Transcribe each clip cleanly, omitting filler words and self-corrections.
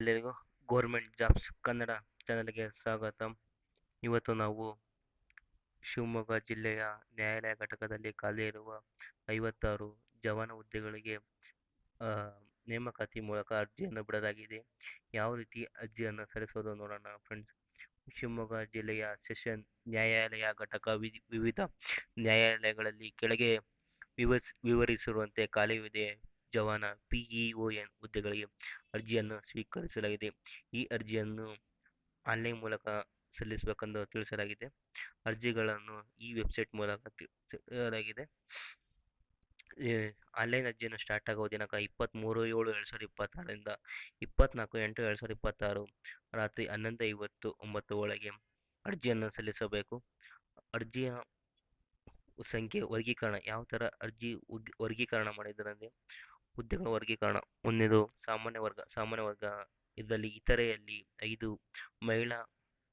ಎಲ್ಲರಿಗೂ government jobs Kannada ಚಾನಲ್ಗೆ ಸ್ವಾಗತ. ಇವತ್ತು ನಾವು ಶಿವಮೊಗ್ಗ ಜಿಲ್ಲೆಯ ನ್ಯಾಯಾಲಯ ಘಟಕದಲ್ಲಿ ಖಾಲಿ ಇರುವ 56 ಜವಾನ ಹುದ್ದೆಗಳಿಗೆ ಆ, ನೇಮಕಾತಿ ಮೂಲಕ ಅರ್ಜಿಯನ್ನು ಬಿಡಲಾಗಿದೆ. ಯಾವ ರೀತಿ ಅರ್ಜಿಯನ್ನು ಸಲ್ಲಿಸೋದು ನೋಡೋಣ ಫ್ರೆಂಡ್ಸ್. ಶಿವಮೊಗ್ಗ ಜಿಲ್ಲೆಯ ಸೆಷನ್ ನ್ಯಾಯಾಲಯ ಘಟಕ ವಿವಿಧ ನ್ಯಾಯಾಲಯಗಳಲ್ಲಿ ಕೆಳಗೆ ವಿವರಿಸಿರುವಂತೆ ಖಾಲಿಯಿದೆ. ಜವಾನ ಪಿಇಒಎನ್ ಹುದ್ದೆಗಳಿಗೆ ಅರ್ಜಿಯನ್ನು ಸ್ವೀಕರಿಸಲಾಗಿದೆ. ಈ ಅರ್ಜಿಯನ್ನು ಆನ್ಲೈನ್ ಮೂಲಕ ಸಲ್ಲಿಸಬೇಕೆಂದು ತಿಳಿಸಲಾಗಿದೆ. ಅರ್ಜಿಗಳನ್ನು ಈ ವೆಬ್ಸೈಟ್ ಮೂಲಕ ಸಲ್ಲಿಸಲಾಗಿದೆ. ಆನ್ಲೈನ್ ಅರ್ಜಿಯನ್ನು ಸ್ಟಾರ್ಟ್ ಆಗುವ ದಿನಾಂಕ 23/7/2026ರಿಂದ 24/8/2026 ರಾತ್ರಿ 11:59 ಒಳಗೆ ಅರ್ಜಿಯನ್ನು ಸಲ್ಲಿಸಬೇಕು. ಅರ್ಜಿಯ ಸಂಖ್ಯೆ ವರ್ಗೀಕರಣ ಯಾವ ಥರ ಅರ್ಜಿ ವರ್ಗೀಕರಣ ಮಾಡಿದ್ದಾರೆ. ಹುದ್ದೆಗಳ ವರ್ಗೀಕರಣ: ಒಂದನೇದು ಸಾಮಾನ್ಯ ವರ್ಗ ಇದರಲ್ಲಿ ಇತರೆಯಲ್ಲಿ 5, ಮಹಿಳಾ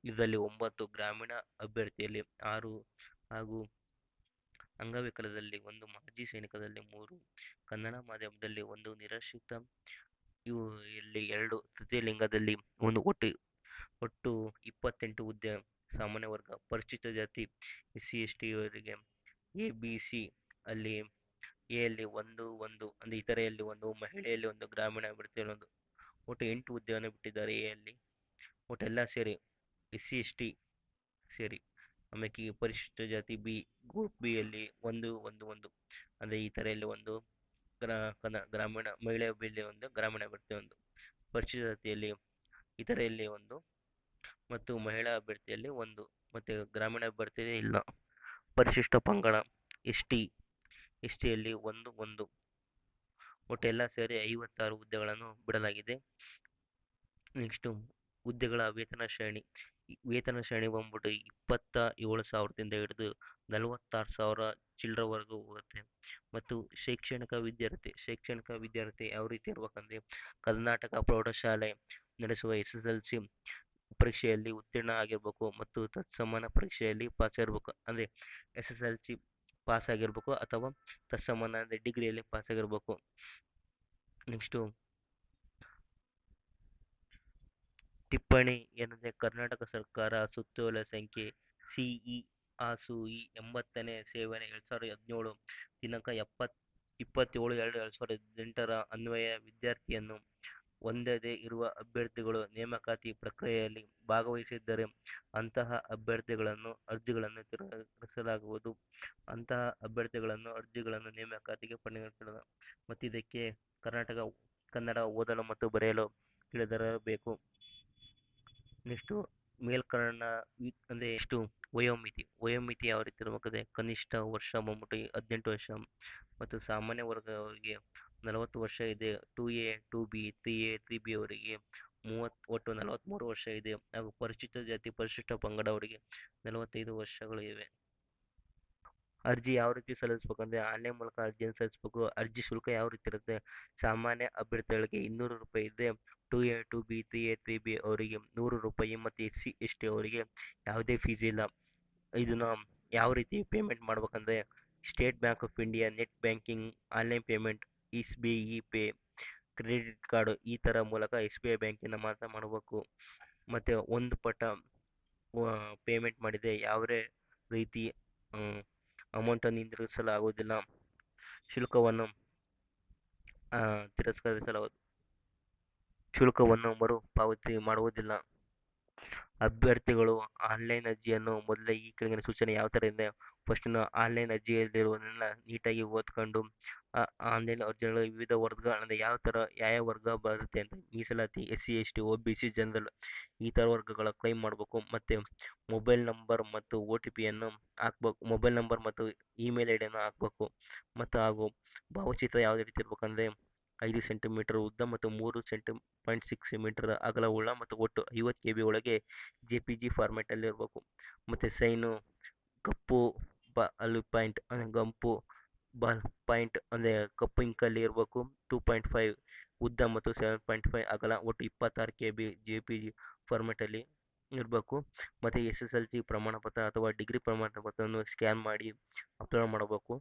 ಇದರಲ್ಲಿ 9, ಗ್ರಾಮೀಣ ಅಭ್ಯರ್ಥಿಯಲ್ಲಿ 6 ಹಾಗೂ ಅಂಗವಿಕಲದಲ್ಲಿ 1, ಮಾಜಿ ಸೈನಿಕದಲ್ಲಿ 3, ಕನ್ನಡ ಮಾಧ್ಯಮದಲ್ಲಿ 1, ನಿರಾಶ್ರಿತ ಇವು ಇಲ್ಲಿ 2, ತೃತೀಯ ಲಿಂಗದಲ್ಲಿ 1, ಒಟ್ಟು 28 ಹುದ್ದೆ ಸಾಮಾನ್ಯ ವರ್ಗ. ಪರಿಶಿಷ್ಟ ಜಾತಿ SC/ST ಇವರಿಗೆ ABC ಅಲ್ಲಿ ಎ ಅಲ್ಲಿ 1 ಅಂದರೆ ಇತರೆಯಲ್ಲಿ 1, ಮಹಿಳೆಯಲ್ಲಿ 1, ಗ್ರಾಮೀಣ ಅಭ್ಯರ್ಥಿಯಲ್ಲಿ 1, ಒಟ್ಟು 8 ಹುದ್ದೆಯನ್ನು ಬಿಟ್ಟಿದ್ದಾರೆ ಎ ಅಲ್ಲಿ. ಒಟ್ಟು ಎಲ್ಲ ಸೇರಿ SC/ST ಸೇರಿ. ಆಮೇಲೆ ಪರಿಶಿಷ್ಟ ಜಾತಿ ಗ್ರೂಪ್ ಬಿ ಅಲ್ಲಿ 1 ಅಂದರೆ ಇತರೆಯಲ್ಲಿ 1, ಗ್ರಾಮೀಣ ಮಹಿಳೆ ಅಭ್ಯರ್ಥಿ 1, ಗ್ರಾಮೀಣ ಅಭ್ಯರ್ಥಿ 1. ಪರಿಶಿಷ್ಟ ಜಾತಿಯಲ್ಲಿ ಇತರೆಯಲ್ಲಿ 1 ಮತ್ತು ಮಹಿಳಾ ಅಭ್ಯರ್ಥಿಯಲ್ಲಿ 1 ಮತ್ತು ಗ್ರಾಮೀಣ ಅಭ್ಯರ್ಥಿ ಇಲ್ಲ. ಪರಿಶಿಷ್ಟ ಪಂಗಡ STಯಲ್ಲಿ 1 ಒಟ್ಟು ಎಲ್ಲ ಸೇರಿ 56 ಹುದ್ದೆಗಳನ್ನು ಬಿಡಲಾಗಿದೆ. ನೆಕ್ಸ್ಟ್ ಹುದ್ದೆಗಳ ವೇತನ ಶ್ರೇಣಿ ಬಂದ್ಬಿಟ್ಟು 27,000ದಿಂದ ಹಿಡಿದು 46,000 ಚಿಲ್ಲರವರೆಗೂ ಹೋಗುತ್ತೆ. ಮತ್ತು ಶೈಕ್ಷಣಿಕ ವಿದ್ಯಾರ್ಥಿ ಯಾವ ರೀತಿ ಇರ್ಬೇಕಂದ್ರೆ ಕರ್ನಾಟಕ ಪ್ರೌಢಶಾಲೆ ನಡೆಸುವ SSLC ಪರೀಕ್ಷೆಯಲ್ಲಿ ಉತ್ತೀರ್ಣ ಆಗಿರಬೇಕು ಮತ್ತು ತತ್ಸಮಾನ ಪರೀಕ್ಷೆಯಲ್ಲಿ ಪಾಸ್ ಆಗಿರ್ಬೇಕು. ಅಂದರೆ SSLC ಪಾಸ್ ಆಗಿರಬೇಕು ಅಥವಾ ತತ್ಸಮಾನ ಅಂದರೆ ಡಿಗ್ರಿಯಲ್ಲಿ ಪಾಸ್ ಆಗಿರಬೇಕು. ನೆಕ್ಸ್ಟು ಟಿಪ್ಪಣಿ ಏನಂದರೆ ಕರ್ನಾಟಕ ಸರ್ಕಾರ ಸುತ್ತೋಲೆ ಸಂಖ್ಯೆ CE/ASUE 80ನೇ ಸೇವನೆ 2017 ದಿನಾಂಕ 27/2/2018 ಅನ್ವಯ ವಿದ್ಯಾರ್ಥಿಯನ್ನು ಹೊಂದದೇ ಇರುವ ಅಭ್ಯರ್ಥಿಗಳು ನೇಮಕಾತಿ ಪ್ರಕ್ರಿಯೆಯಲ್ಲಿ ಭಾಗವಹಿಸಿದ್ದರೆ ಅಂತಹ ಅರ್ಜಿಗಳನ್ನು ತಿರಸ್ಕರಿಸಲಾಗುವುದು. ಅಂತಹ ಅರ್ಜಿಗಳನ್ನು ನೇಮಕಾತಿಗೆ ಪರಿಗಣಿಸಲಾಗುವುದು ಮತ್ತು ಇದಕ್ಕೆ ಕನ್ನಡ ಓದಲು ಮತ್ತು ಬರೆಯಲು ತಿಳಿದಿರಬೇಕು. ನೆಕ್ಸ್ಟು ಮೇಲ್ಕರಣ ಅಂದರೆ ವಯೋಮಿತಿ ಯಾವ ರೀತಿ ಇರಬೇಕಂದ್ರೆ ಕನಿಷ್ಠ ವರ್ಷ ಬಂದ್ಬಿಟ್ಟು 18 ವರ್ಷ ಮತ್ತು ಸಾಮಾನ್ಯ ವರ್ಗದವರಿಗೆ 40 ವರ್ಷ ಇದೆ. 2A 2B 3A 3B ಅವರಿಗೆ ಒಟ್ಟು 43 ವರ್ಷ ಇದೆ ಹಾಗೂ ಪರಿಶಿಷ್ಟ ಜಾತಿ ಪರಿಶಿಷ್ಟ ಪಂಗಡ ಅವರಿಗೆ 45 ವರ್ಷಗಳು ಇವೆ. ಅರ್ಜಿ ಯಾವ ರೀತಿ ಸಲ್ಲಿಸಬೇಕಂದ್ರೆ ಆನ್ಲೈನ್ ಮೂಲಕ ಅರ್ಜಿಯನ್ನು ಸಲ್ಲಿಸಬೇಕು. ಅರ್ಜಿ ಶುಲ್ಕ ಯಾವ ರೀತಿ ಇರುತ್ತೆ: ಸಾಮಾನ್ಯ ಅಭ್ಯರ್ಥಿಗಳಿಗೆ 200 ರೂಪಾಯಿ ಇದೆ. 2A 2B 3A 3B ಅವರಿಗೆ 100 ರೂಪಾಯಿ ಮತ್ತು SC/ST ಅವರಿಗೆ ಯಾವುದೇ ಫೀಸ್ ಇಲ್ಲ. ಇದನ್ನ ಯಾವ ರೀತಿ ಪೇಮೆಂಟ್ ಮಾಡ್ಬೇಕಂದ್ರೆ state bank of India net banking, online payment, SBI pay, credit card ಈ ಥರ ಮೂಲಕ SBI ಬ್ಯಾಂಕಿಂದ ಮಾತ್ರ ಮಾಡಬೇಕು. ಮತ್ತು ಒಂದು ಪಟ ಪೇಮೆಂಟ್ ಮಾಡಿದರೆ ಯಾವುದೇ ರೀತಿ ಅಮೌಂಟನ್ನು ಹಿಂದಿರುಗಿಸಲಾಗುವುದಿಲ್ಲ. ಶುಲ್ಕವನ್ನು ಮರುಪಾವತಿ ಮಾಡುವುದಿಲ್ಲ. ಅಭ್ಯರ್ಥಿಗಳು ಆನ್ಲೈನ್ ಅರ್ಜಿಯನ್ನು ಮೊದಲೇ ಈ ಕೆಳಗಿನ ಸೂಚನೆ ಯಾವ ಥರ ಇದೆ: ಫಸ್ಟ್ ಆನ್ಲೈನ್ ಅರ್ಜಿಯಲ್ಲಿರುವುದನ್ನೆಲ್ಲ ನೀಟಾಗಿ ಓದ್ಕೊಂಡು ಆನ್ಲೈನ್ ಅರ್ಜಿಗಳು ವಿವಿಧ ವರ್ಗ ಅಂದರೆ ಯಾವ ವರ್ಗ ಬರುತ್ತೆ ಅಂತ ಮೀಸಲಾತಿ SC/ST OBC ಜನರಲ್ ಈ ಥರ ವರ್ಗಗಳ ಕ್ಲೈಮ್ ಮಾಡಬೇಕು. ಮತ್ತು ಮೊಬೈಲ್ ನಂಬರ್ ಮತ್ತು OTPಯನ್ನು ಹಾಕ್ಬೇಕು. ಮೊಬೈಲ್ ನಂಬರ್ ಮತ್ತು ಇಮೇಲ್ ಐಡಿಯನ್ನು ಹಾಕಬೇಕು. ಮತ್ತು ಹಾಗೂ ಭಾವಚಿತ್ರ ಯಾವುದೇ ರೀತಿ ಇರಬೇಕಂದ್ರೆ 5 ಸೆಂಟಿಮೀಟರ್ ಉದ್ದ ಮತ್ತು 3.6 ಮೀಟರ್ ಅಗಲವುಳ್ಳ ಮತ್ತು ಒಟ್ಟು 50 KB ಒಳಗೆ JPG ಫಾರ್ಮ್ಯಾಟಲ್ಲಿ ಇರಬೇಕು. ಮತ್ತು ಸೈನು ಕಪ್ಪು ಬಾಲ್ ಪಾಯಿಂಟ್ ಅಂದರೆ ಕಪ್ಪು ಇಂಕಲ್ಲಿ ಇರಬೇಕು. 2.5 ಉದ್ದ ಮತ್ತು 7.5 ಅಗಲ, ಒಟ್ಟು 26 KB JPG ಫಾರ್ಮ್ಯಾಟಲ್ಲಿ ಇರಬೇಕು. ಮತ್ತು SSLC ಪ್ರಮಾಣಪತ್ರ ಅಥವಾ ಡಿಗ್ರಿ ಪ್ರಮಾಣಪತ್ರವನ್ನು ಸ್ಕ್ಯಾನ್ ಮಾಡಿ ಅಪ್ಲೋಡ್ ಮಾಡಬೇಕು.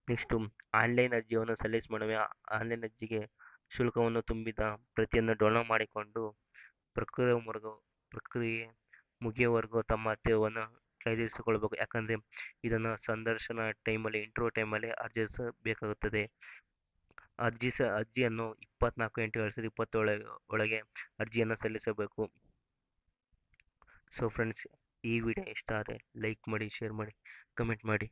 ನೆಕ್ಸ್ಟು ಆನ್ಲೈನ್ ಅರ್ಜಿಯನ್ನು ಸಲ್ಲಿಸುವ ಆನ್ಲೈನ್ ಅರ್ಜಿಗೆ ಶುಲ್ಕವನ್ನು ತುಂಬಿದ ಪ್ರತಿಯನ್ನು ಡೌನ್ಲೋಡ್ ಮಾಡಿಕೊಂಡು ಪ್ರಕ್ರಿಯೆ ಮುರುಗು ಪ್ರಕ್ರಿಯೆ ಮುಗಿಯುವವರೆಗೂ ತಮ್ಮ ಹತ್ತಿರವನ್ನು ಕಾಯ್ದಿರಿಸಿಕೊಳ್ಬೇಕು. ಯಾಕಂದರೆ ಇದನ್ನು ಸಂದರ್ಶನ ಟೈಮಲ್ಲಿ ಇಂಟರ್ವ್ಯೂ ಟೈಮಲ್ಲಿ ಅರ್ಜಿಸಬೇಕಾಗುತ್ತದೆ. ಅರ್ಜಿಯನ್ನು 24 ಇಂಟು 2020 ಒಳಗೆ ಅರ್ಜಿಯನ್ನು ಸಲ್ಲಿಸಬೇಕು. ಸೊ ಫ್ರೆಂಡ್ಸ್, ಈ ವಿಡಿಯೋ ಇಷ್ಟ ಆದರೆ ಲೈಕ್ ಮಾಡಿ, ಶೇರ್ ಮಾಡಿ, ಕಮೆಂಟ್ ಮಾಡಿ.